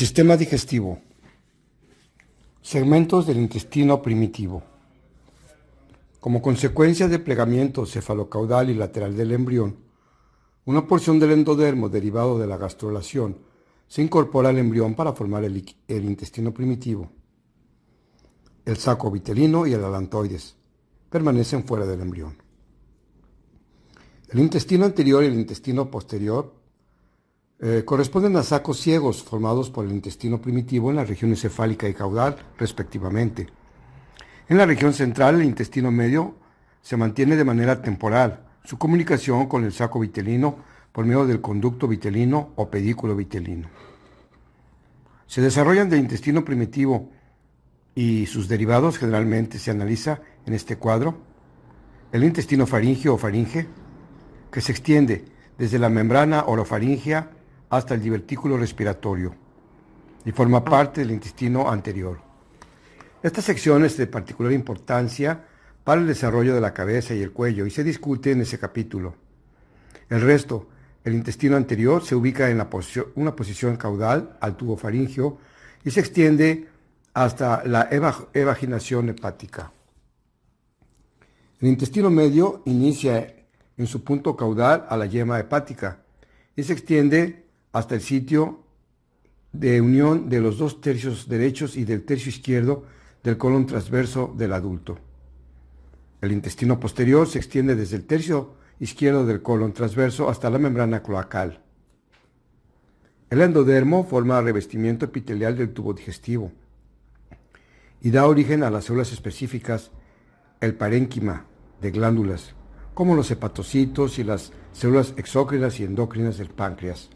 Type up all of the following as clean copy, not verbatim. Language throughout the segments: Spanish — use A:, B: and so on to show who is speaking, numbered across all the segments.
A: sistema digestivo. Segmentos del intestino primitivo. Como consecuencia del plegamiento cefalocaudal y lateral del embrión, una porción del endodermo derivado de la gastrulación se incorpora al embrión para formar el intestino primitivo. El saco vitelino y el alantoides permanecen fuera del embrión. El intestino anterior y el intestino posterior corresponden a sacos ciegos formados por el intestino primitivo en la región encefálica y caudal, respectivamente. En la región central, el intestino medio se mantiene de manera temporal su comunicación con el saco vitelino por medio del conducto vitelino o pedículo vitelino. Se desarrollan del intestino primitivo y sus derivados generalmente se analiza en este cuadro el intestino faríngeo o faringe, que se extiende desde la membrana orofaríngea hasta el divertículo respiratorio y forma parte del intestino anterior. Esta sección es de particular importancia para el desarrollo de la cabeza y el cuello y se discute en ese capítulo. El resto, el intestino anterior, se ubica en una posición caudal al tubo faríngeo y se extiende hasta la evaginación hepática. El intestino medio inicia en su punto caudal a la yema hepática y se extiende hasta el sitio de unión de los dos tercios derechos y del tercio izquierdo del colon transverso del adulto. El intestino posterior se extiende desde el tercio izquierdo del colon transverso hasta la membrana cloacal. El endodermo forma revestimiento epitelial del tubo digestivo y da origen a las células específicas, el parénquima de glándulas, como los hepatocitos y las células exócrinas y endócrinas del páncreas.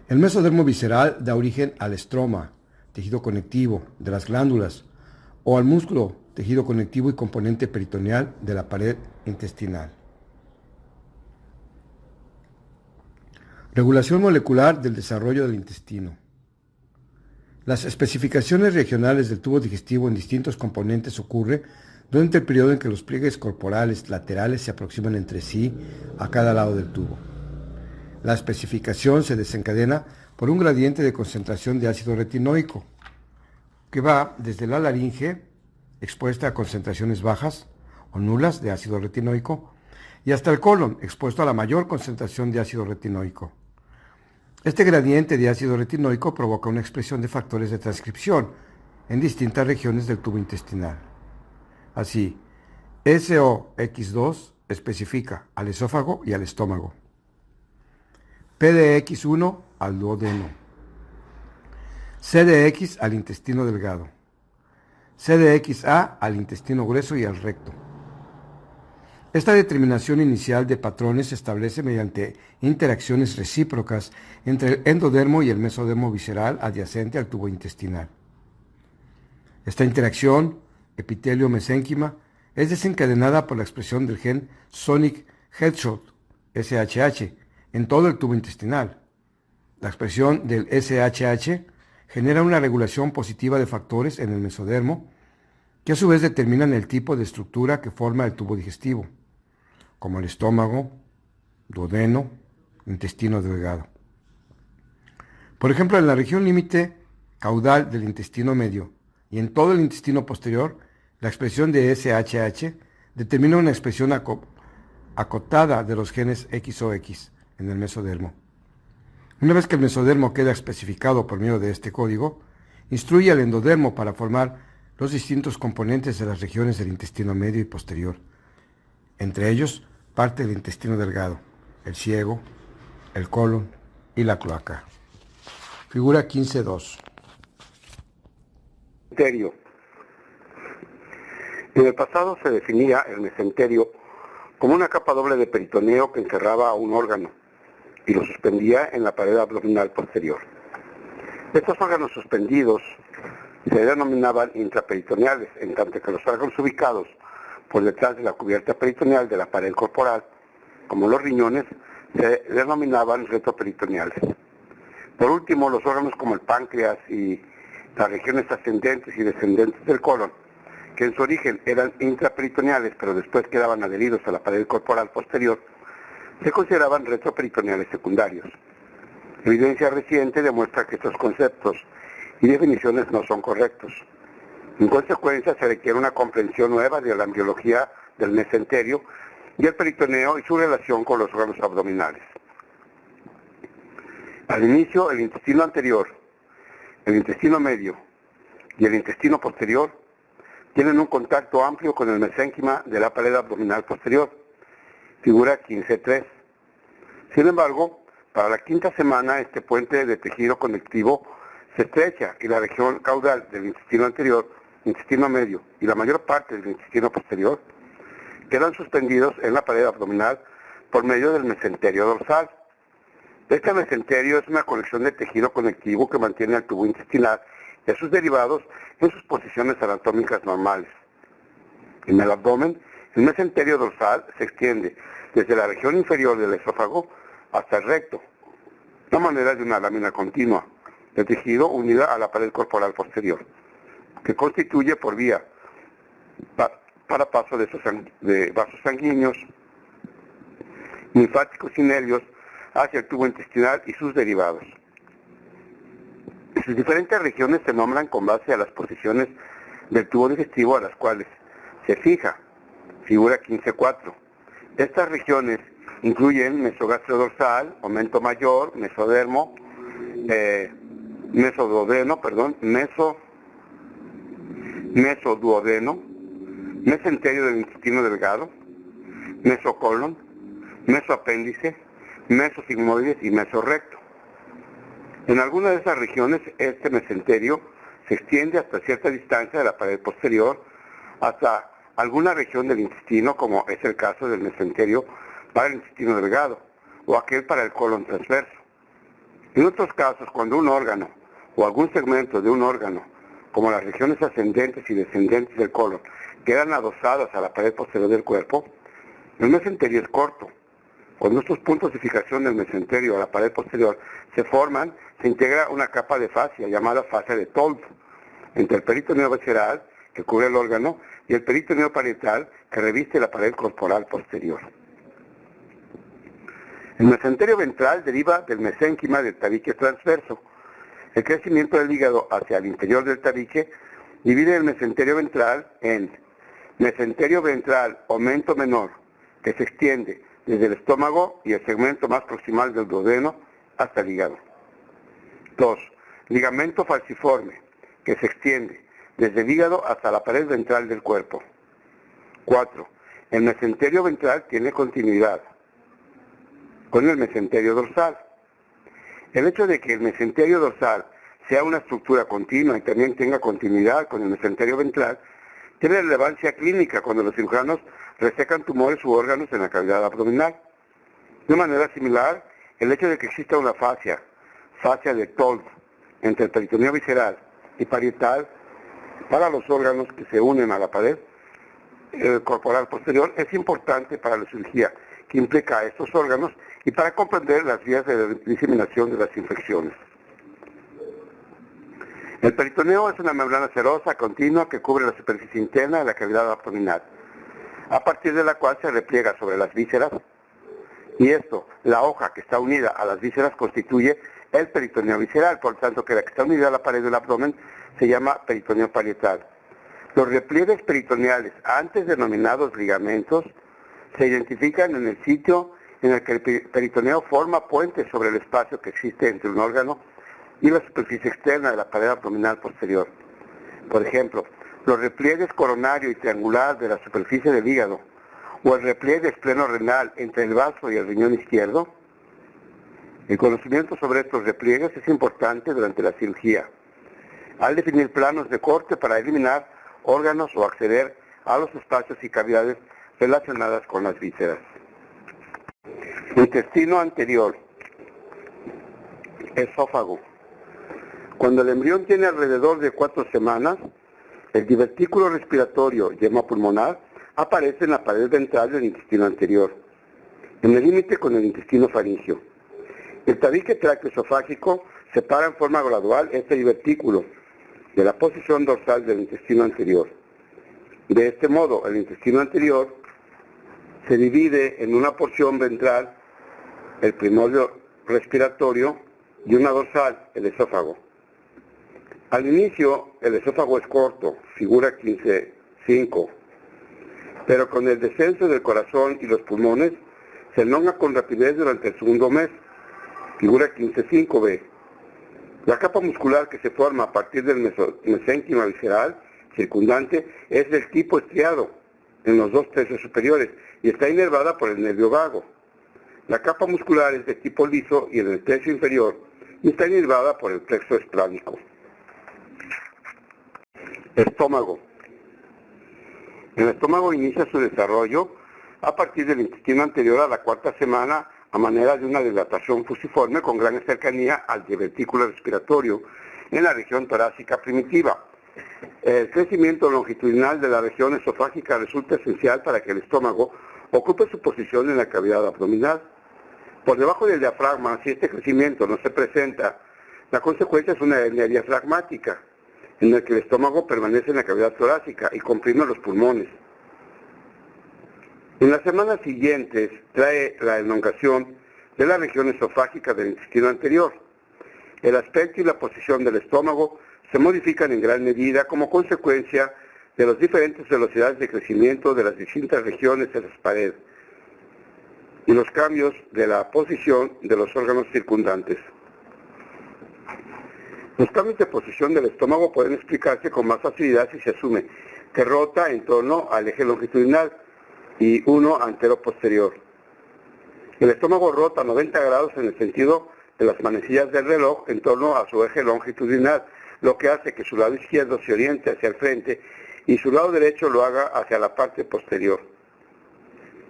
A: El mesodermo visceral da origen al estroma, tejido conectivo de las glándulas, o al músculo, tejido conectivo y componente peritoneal de la pared intestinal. Regulación molecular del desarrollo del intestino. Las especificaciones regionales del tubo digestivo en distintos componentes ocurre durante el periodo en que los pliegues corporales laterales se aproximan entre sí a cada lado del tubo. La especificación se desencadena por un gradiente de concentración de ácido retinoico, que va desde la laringe, expuesta a concentraciones bajas o nulas de ácido retinoico, y hasta el colon, expuesto a la mayor concentración de ácido retinoico. Este gradiente de ácido retinoico provoca una expresión de factores de transcripción en distintas regiones del tubo intestinal. Así, SOX2 especifica al esófago y al estómago, PDX1 al duodeno, CDX al intestino delgado, CDXA al intestino grueso y al recto. Esta determinación inicial de patrones se establece mediante interacciones recíprocas entre el endodermo y el mesodermo visceral adyacente al tubo intestinal. Esta interacción, epitelio-mesénquima, es desencadenada por la expresión del gen Sonic Headshot, SHH, en todo el tubo intestinal. La expresión del SHH genera una regulación positiva de factores en el mesodermo, que a su vez determinan el tipo de estructura que forma el tubo digestivo, como el estómago, duodeno, intestino delgado. Por ejemplo, en la región límite caudal del intestino medio y en todo el intestino posterior, la expresión de SHH determina una expresión acotada de los genes XOX en el mesodermo. Una vez que el mesodermo queda especificado por medio de este código, instruye al endodermo para formar los distintos componentes de las regiones del intestino medio y posterior, entre ellos parte del intestino delgado, el ciego, el colon y la cloaca. Figura 15.2.
B: Mesenterio. En el pasado se definía el mesenterio como una capa doble de peritoneo que encerraba a un órgano y lo suspendía en la pared abdominal posterior. Estos órganos suspendidos se denominaban intraperitoneales, en tanto que los órganos ubicados por detrás de la cubierta peritoneal de la pared corporal, como los riñones, se denominaban retroperitoneales. Por último, los órganos como el páncreas y las regiones ascendentes y descendentes del colon, que en su origen eran intraperitoneales, pero después quedaban adheridos a la pared corporal posterior, se consideraban retroperitoneales secundarios. Evidencia reciente demuestra que estos conceptos y definiciones no son correctos. En consecuencia, se requiere una comprensión nueva de la embriología del mesenterio y el peritoneo y su relación con los órganos abdominales. Al inicio, el intestino anterior, el intestino medio y el intestino posterior tienen un contacto amplio con el mesénquima de la pared abdominal posterior, figura 15.3. Sin embargo, para la quinta semana, este puente de tejido conectivo se estrecha y la región caudal del intestino anterior, intestino medio y la mayor parte del intestino posterior quedan suspendidos en la pared abdominal por medio del mesenterio dorsal. Este mesenterio es una colección de tejido conectivo que mantiene al tubo intestinal y a sus derivados en sus posiciones anatómicas normales. En el abdomen, el mesenterio dorsal se extiende desde la región inferior del esófago hasta el recto, de manera de una lámina continua de tejido unida a la pared corporal posterior, que constituye por vía para paso de vasos sanguíneos, linfáticos y nervios hacia el tubo intestinal y sus derivados. Sus diferentes regiones se nombran con base a las posiciones del tubo digestivo a las cuales se fija, figura 15.4. Estas regiones incluyen mesogastrodorsal, aumento mayor, mesodermo, mesoduodeno, mesenterio del intestino delgado, mesocolon, mesoapéndice, mesosigmoides y mesorrecto. En algunas de esas regiones, este mesenterio se extiende hasta cierta distancia de la pared posterior, hasta alguna región del intestino, como es el caso del mesenterio para el intestino delgado, o aquel para el colon transverso. En otros casos, cuando un órgano o algún segmento de un órgano, como las regiones ascendentes y descendentes del colon, quedan adosadas a la pared posterior del cuerpo, el mesenterio es corto. Cuando estos puntos de fijación del mesenterio a la pared posterior se forman, se integra una capa de fascia llamada fascia de Told entre el peritoneo visceral, que cubre el órgano, y el peritoneo parietal, que reviste la pared corporal posterior. El mesenterio ventral deriva del mesénquima del tabique transverso. El crecimiento del hígado hacia el interior del tabique divide el mesenterio ventral en mesenterio ventral aumento menor, que se extiende desde el estómago y el segmento más proximal del duodeno hasta el hígado. 2. Ligamento falciforme, que se extiende desde el hígado hasta la pared ventral del cuerpo. 4. El mesenterio ventral tiene continuidad con el mesenterio dorsal. El hecho de que el mesenterio dorsal sea una estructura continua y también tenga continuidad con el mesenterio ventral tiene relevancia clínica cuando los cirujanos resecan tumores u órganos en la cavidad abdominal. De manera similar, el hecho de que exista una fascia de Told, entre el peritoneo visceral y parietal para los órganos que se unen a la pared corporal posterior es importante para la cirugía que implica a estos órganos y para comprender las vías de diseminación de las infecciones. El peritoneo es una membrana serosa continua que cubre la superficie interna de la cavidad abdominal, a partir de la cual se repliega sobre las vísceras, y esto, la hoja que está unida a las vísceras, constituye el peritoneo visceral, por tanto que la que está unida a la pared del abdomen se llama peritoneo parietal. Los repliegues peritoneales, antes denominados ligamentos, se identifican en el sitio en el que el peritoneo forma puente sobre el espacio que existe entre un órgano y la superficie externa de la pared abdominal posterior. Por ejemplo, los repliegues coronario y triangular de la superficie del hígado, o el repliegue espleno-renal entre el vaso y el riñón izquierdo. El conocimiento sobre estos repliegues es importante durante la cirugía, al definir planos de corte para eliminar órganos o acceder a los espacios y cavidades relacionadas con las vísceras. Intestino anterior. Esófago. Cuando el embrión tiene alrededor de 4 semanas, el divertículo respiratorio y hemopulmonar aparece en la pared ventral del intestino anterior, en el límite con el intestino faríngeo. El tabique tráqueo-esofágico separa en forma gradual este divertículo de la posición dorsal del intestino anterior. De este modo, el intestino anterior se divide en una porción ventral, el primordio respiratorio, y una dorsal, el esófago. Al inicio, el esófago es corto, figura 15.5, pero con el descenso del corazón y los pulmones, se elonga con rapidez durante el segundo mes, figura 15.5b. La capa muscular que se forma a partir del mesénquima visceral circundante es del tipo estriado en los 2 tercios superiores y está inervada por el nervio vago. La capa muscular es de tipo liso y en el tercio inferior y está inervada por el plexo esplánico. Estómago. El estómago inicia su desarrollo a partir del intestino anterior a la 4ª semana a manera de una dilatación fusiforme con gran cercanía al divertículo respiratorio en la región torácica primitiva. El crecimiento longitudinal de la región esofágica resulta esencial para que el estómago ocupe su posición en la cavidad abdominal. Por debajo del diafragma, si este crecimiento no se presenta, la consecuencia es una hernia diafragmática, en la que el estómago permanece en la cavidad torácica y comprime los pulmones. En las semanas siguientes trae la elongación de la región esofágica del intestino anterior. El aspecto y la posición del estómago se modifican en gran medida como consecuencia de las diferentes velocidades de crecimiento de las distintas regiones de las paredes y los cambios de la posición de los órganos circundantes. Los cambios de posición del estómago pueden explicarse con más facilidad si se asume que rota en torno al eje longitudinal y uno antero-posterior. El estómago rota 90 grados en el sentido de las manecillas del reloj en torno a su eje longitudinal, lo que hace que su lado izquierdo se oriente hacia el frente y su lado derecho lo haga hacia la parte posterior.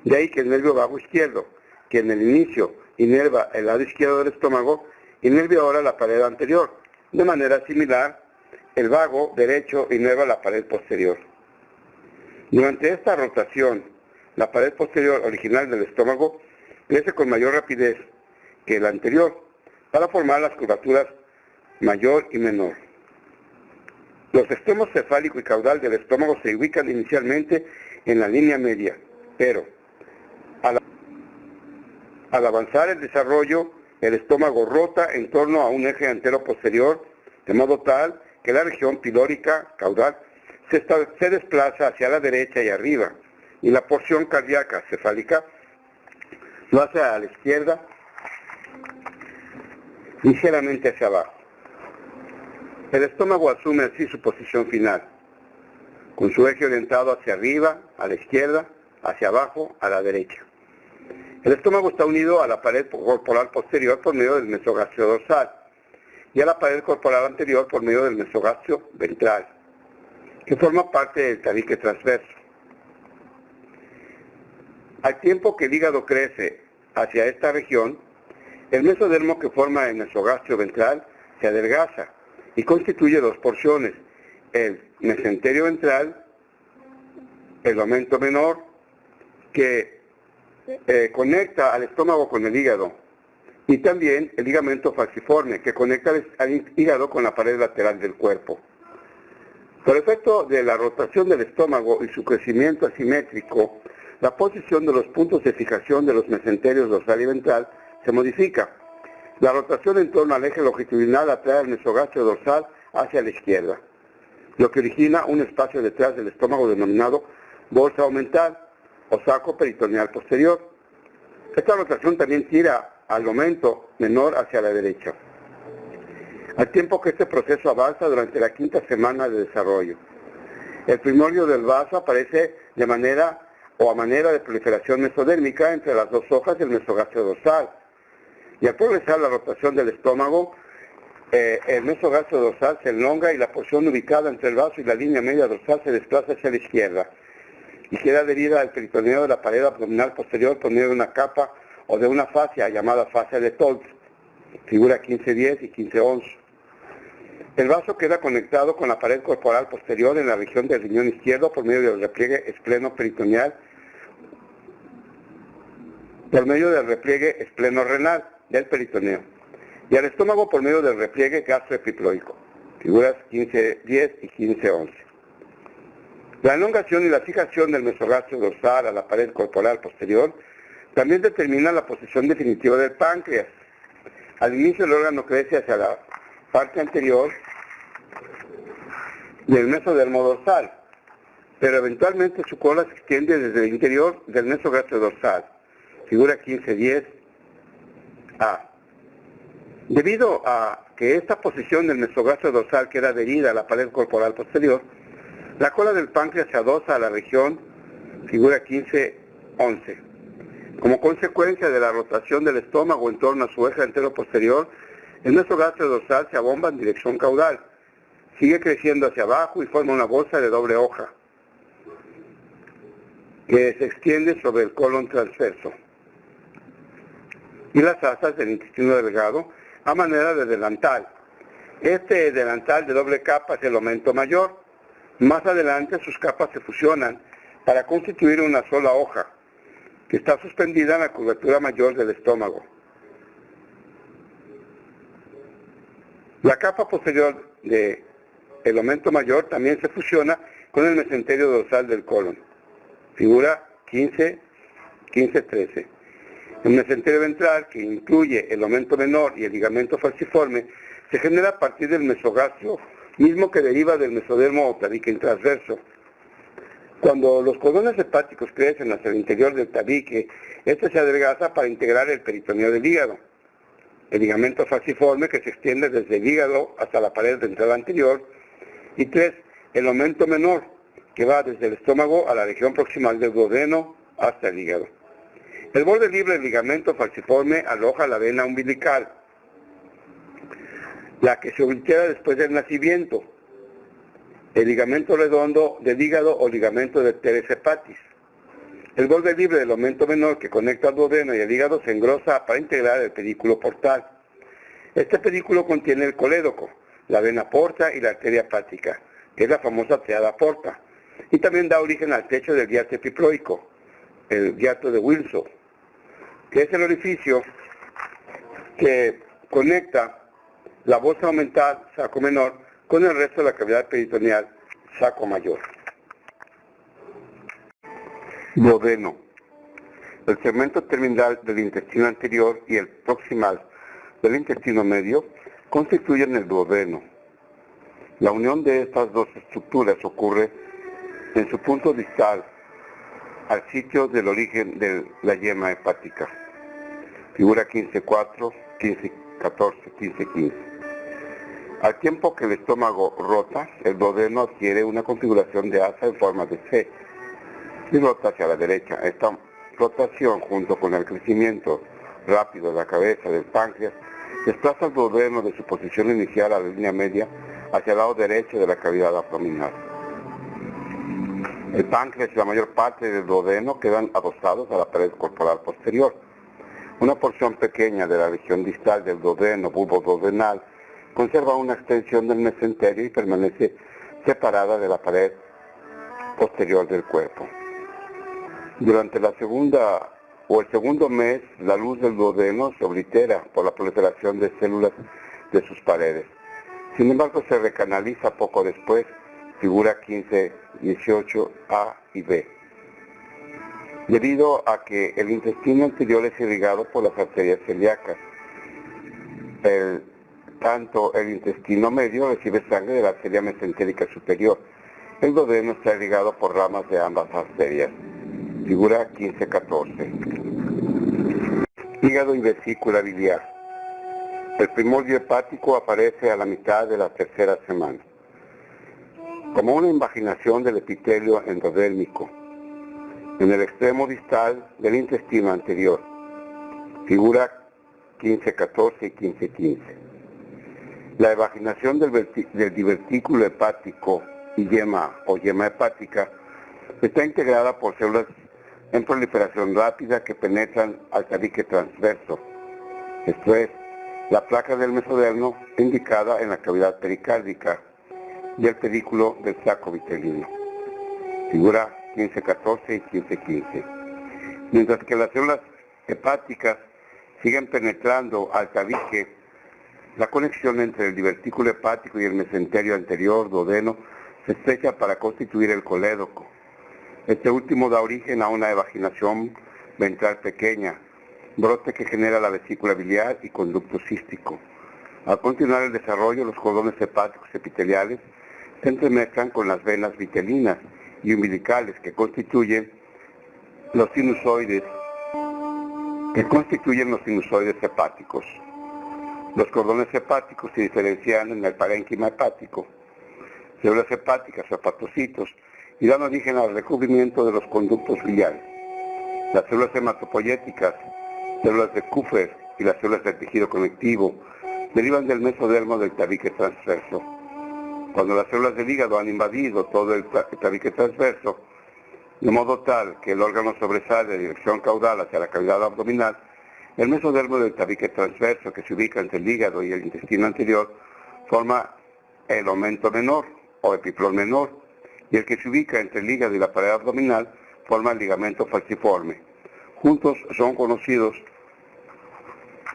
B: De ahí que el nervio vago izquierdo, que en el inicio inerva el lado izquierdo del estómago, inerve ahora la pared anterior. De manera similar, el vago derecho inerva la pared posterior. Durante esta rotación, la pared posterior original del estómago crece con mayor rapidez que la anterior para formar las curvaturas mayor y menor. Los extremos cefálico y caudal del estómago se ubican inicialmente en la línea media, pero al avanzar el desarrollo, el estómago rota en torno a un eje antero-posterior, de modo tal que la región pilórica caudal se desplaza hacia la derecha y arriba, y la porción cardíaca cefálica lo hace a la izquierda, ligeramente hacia abajo. El estómago asume así su posición final, con su eje orientado hacia arriba, a la izquierda, hacia abajo, a la derecha. El estómago está unido a la pared corporal posterior por medio del mesogastrio dorsal y a la pared corporal anterior por medio del mesogastrio ventral, que forma parte del tabique transverso. Al tiempo que el hígado crece hacia esta región, el mesodermo que forma el mesogastrio ventral se adelgaza y constituye 2 porciones, el mesenterio ventral, el aumento menor, que conecta al estómago con el hígado, y también el ligamento falciforme, que conecta al hígado con la pared lateral del cuerpo. Por efecto de la rotación del estómago y su crecimiento asimétrico, la posición de los puntos de fijación de los mesenterios dorsal y ventral se modifica. La rotación en torno al eje longitudinal atrae al mesogastrio dorsal hacia la izquierda, lo que origina un espacio detrás del estómago denominado bolsa aumental o saco peritoneal posterior. Esta rotación también tira al aumento menor hacia la derecha, al tiempo que este proceso avanza durante la 5ª semana de desarrollo. El primordio del vaso aparece a manera de proliferación mesodérmica entre las 2 hojas del mesogastrio dorsal, y al progresar la rotación del estómago, el mesogastrio dorsal se elonga y la porción ubicada entre el vaso y la línea media dorsal se desplaza hacia la izquierda y queda adherida al peritoneo de la pared abdominal posterior por medio de una capa o de una fascia llamada fascia de Tolz, figura 15.10 y 15.11. El vaso queda conectado con la pared corporal posterior en la región del riñón izquierdo por medio del repliegue espleno-peritoneal, por medio del repliegue espleno-renal del peritoneo, y al estómago por medio del repliegue gastroepiploico, figuras 15.10 y 15.11. La elongación y la fijación del mesogastrio dorsal a la pared corporal posterior también determina la posición definitiva del páncreas, Al inicio el órgano crece hacia la parte anterior del mesodermo dorsal, pero eventualmente su cola se extiende desde el interior del mesogastrio dorsal, figura 1510A. Debido a que esta posición del mesogastrio dorsal queda adherida a la pared corporal posterior, la cola del páncreas se adosa a la región, figura 1511. Como consecuencia de la rotación del estómago en torno a su eje antero-posterior, el mesogastrio dorsal se abomba en dirección caudal, sigue creciendo hacia abajo y forma una bolsa de doble hoja, que se extiende sobre el colon transverso y las asas del intestino delgado a manera de delantal. Este delantal de doble capa es el aumento mayor. Más adelante sus capas se fusionan para constituir una sola hoja, que está suspendida en la curvatura mayor del estómago. La capa posterior del aumento mayor también se fusiona con el mesenterio dorsal del colon, figura 1513. El mesenterio ventral, que incluye el aumento menor y el ligamento falciforme, se genera a partir del mesogastrio, mismo que deriva del mesodermo o tabique transverso. Cuando los cordones hepáticos crecen hacia el interior del tabique, este se adelgaza para integrar el peritoneo del hígado. El ligamento falciforme, que se extiende desde el hígado hasta la pared ventral anterior. Y 3, el aumento menor, que va desde el estómago a la región proximal del duodeno hasta el hígado. El borde libre del ligamento falciforme aloja la vena umbilical, la que se oblitera después del nacimiento. El ligamento redondo del hígado o ligamento de teres hepatis. El borde libre del aumento menor que conecta al duodeno y el hígado se engrosa para integrar el pedículo portal. Este pedículo contiene el colédoco, la vena porta y la arteria hepática, que es la famosa triada porta, y también da origen al techo del hiato epiploico, el hiato de Wilson, que es el orificio que conecta la bolsa aumental, saco menor, con el resto de la cavidad peritoneal, saco mayor. Duodeno. El segmento terminal del intestino anterior y el proximal del intestino medio constituyen el duodeno. La unión de estas dos estructuras ocurre en su punto distal, al sitio del origen de la yema hepática. Figura 15.4, 15.14, 15.15. Al tiempo que el estómago rota, el duodeno adquiere una configuración de asa en forma de C y rota hacia la derecha. Esta rotación, junto con el crecimiento rápido de la cabeza del páncreas, desplaza el duodeno de su posición inicial a la línea media hacia el lado derecho de la cavidad abdominal. El páncreas y la mayor parte del duodeno quedan adosados a la pared corporal posterior. Una porción pequeña de la región distal del duodeno bulboduodenal conserva una extensión del mesenterio y permanece separada de la pared posterior del cuerpo. Durante la segunda o el segundo mes, la luz del duodeno se oblitera por la proliferación de células de sus paredes. Sin embargo, se recanaliza poco después, figura 15-18A y B, debido a que el intestino anterior es irrigado por las arterias celíacas. Tanto el intestino medio recibe sangre de la arteria mesentérica superior. El duodeno está irrigado por ramas de ambas arterias. Figura 15-14. Hígado y vesícula biliar. El primordio hepático aparece a la mitad de la tercera semana, como una invaginación del epitelio endodérmico, en el extremo distal del intestino anterior. Figura 15-14 y 15-15. La evaginación del divertículo hepático y yema o yema hepática está integrada por células en proliferación rápida que penetran al tabique transverso, esto es, la placa del mesodermo indicada en la cavidad pericárdica y el pedículo del saco vitelino. Figura 15-14 y 15-15. Mientras que las células hepáticas siguen penetrando al tabique, la conexión entre el divertículo hepático y el mesenterio anterior duodeno se estrecha para constituir el colédoco. Este último da origen a una evaginación ventral pequeña, brote que genera la vesícula biliar y conducto cístico. Al continuar el desarrollo, los cordones hepáticos epiteliales se entremezclan con las venas vitelinas y umbilicales que constituyen los sinusoides hepáticos. Los cordones hepáticos se diferencian en el parénquima hepático, células hepáticas o hepatocitos, y dan origen al recubrimiento de los conductos biliares. Las células hematopoyéticas, células de Kupffer y las células del tejido conectivo derivan del mesodermo del tabique transverso. Cuando las células del hígado han invadido todo el tabique transverso, de modo tal que el órgano sobresale de dirección caudal hacia la cavidad abdominal, el mesodermo del tabique transverso, que se ubica entre el hígado y el intestino anterior, forma el aumento menor o epiplón menor, y el que se ubica entre el hígado y la pared abdominal forma el ligamento falciforme. Juntos son conocidos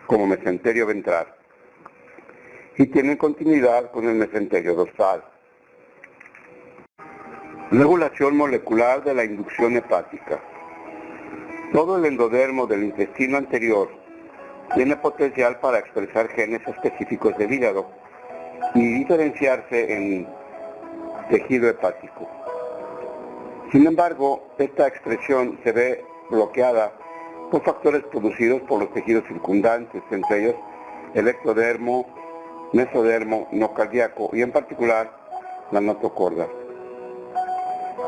B: como mesenterio ventral y tienen continuidad con el mesenterio dorsal. Regulación molecular de la inducción hepática. Todo el endodermo del intestino anterior tiene potencial para expresar genes específicos del hígado y diferenciarse en tejido hepático. Sin embargo, esta expresión se ve bloqueada por factores producidos por los tejidos circundantes, entre ellos el ectodermo, mesodermo no cardíaco y en particular la notocorda.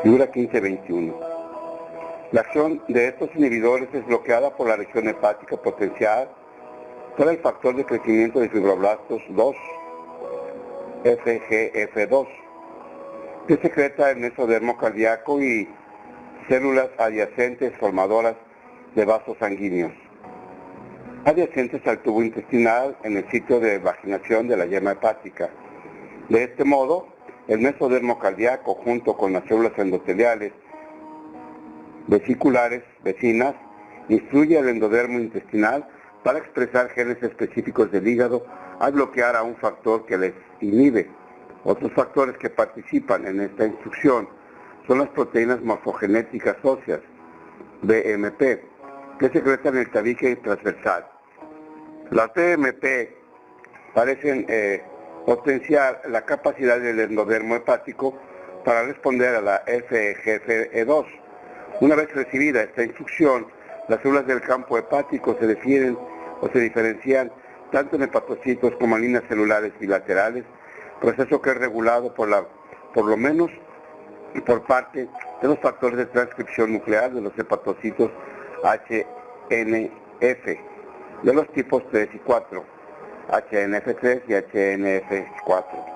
B: Figura 15-21. La acción de estos inhibidores es bloqueada por la región hepática potencial por el factor de crecimiento de fibroblastos 2, FGF2, que secreta el mesodermo cardíaco y células adyacentes formadoras de vasos sanguíneos, adyacentes al tubo intestinal en el sitio de vaginación de la yema hepática. De este modo, el mesodermo cardíaco, junto con las células endoteliales vesiculares vecinas, instruye al endodermo intestinal para expresar genes específicos del hígado al bloquear a un factor que les inhibe. Otros factores que participan en esta instrucción son las proteínas morfogenéticas óseas, BMP, que secretan el tabique transversal. Las BMP parecen potenciar la capacidad del endodermo hepático para responder a la FGF2. Una vez recibida esta instrucción, las células del campo hepático se difieren o se diferencian tanto en hepatocitos como en líneas celulares bilaterales, proceso que es regulado por lo menos por parte de los factores de transcripción nuclear de los hepatocitos HNF, de los tipos 3 y 4, HNF3 y HNF4.